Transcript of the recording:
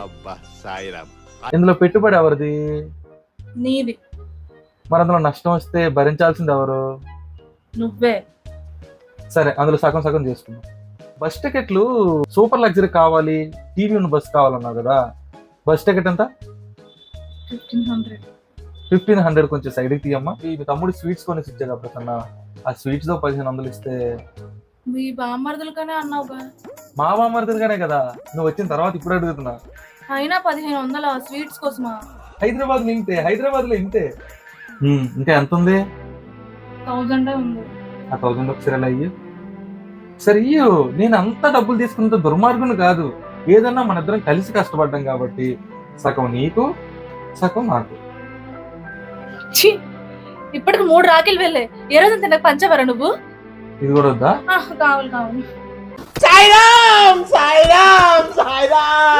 అబ్బా సాయిరామ్. ఇందులో పెట్టుబడి ఎవరిది? నీది. మరి అందులో నష్టం వస్తే భరించాల్సింది ఎవరు? నువ్వే. సరే, అందులో సగం సగం చేసుకుందాం. బస్ టికెట్లు సూపర్ లగ్జరీ కావాలి, టీవీ ఉన్న బస్ కావాలన్నావు కదా, బస్ టికెట్ ఎంత? 1500. 1500 కొంచెం సైడ్కి తీయమ్మా. మీ తమ్ముడు స్వీట్స్ కొనేసి ఇచ్చాడు అప్పుడన్నా, ఆ స్వీట్స్ తో 1500 ఇస్తే. మీ బామ్మర్దులకనే అన్నావుగా. మా బామ్మర్దులుగానే కదా, నువ్వు వచ్చిన తర్వాత ఇప్పుడు అడుగుతున్నా. అయినా 1500 స్వీట్స్ కోసమా? హైదరాబాద్ లో ఇంతే, హైదరాబాద్ లో ఇంతే. ఇంకా ఎంత ఉంది? 1000 ఉంది. ఆ 1000 ఒకసారి ఎలా అయ్యి? సరే ఇయ్యు, నేను అంత డబ్బులు తీసుకున్నంత దుర్మార్గుని కాదు. ఏదన్నా మన ఇద్దరం కలిసి కష్టపడ్డాం కాబట్టి సగం నీకు సగం నాకు. ఛీ, ఇప్పటికి 3 రాఖీలు వెళ్ళే. ఏ రోజు తినక పంచవరా నువ్వు? ఇది కూడా వద్దా? కావాలి కావాలి. సాయిరామ్ సాయిరామ్ సాయిరామ్.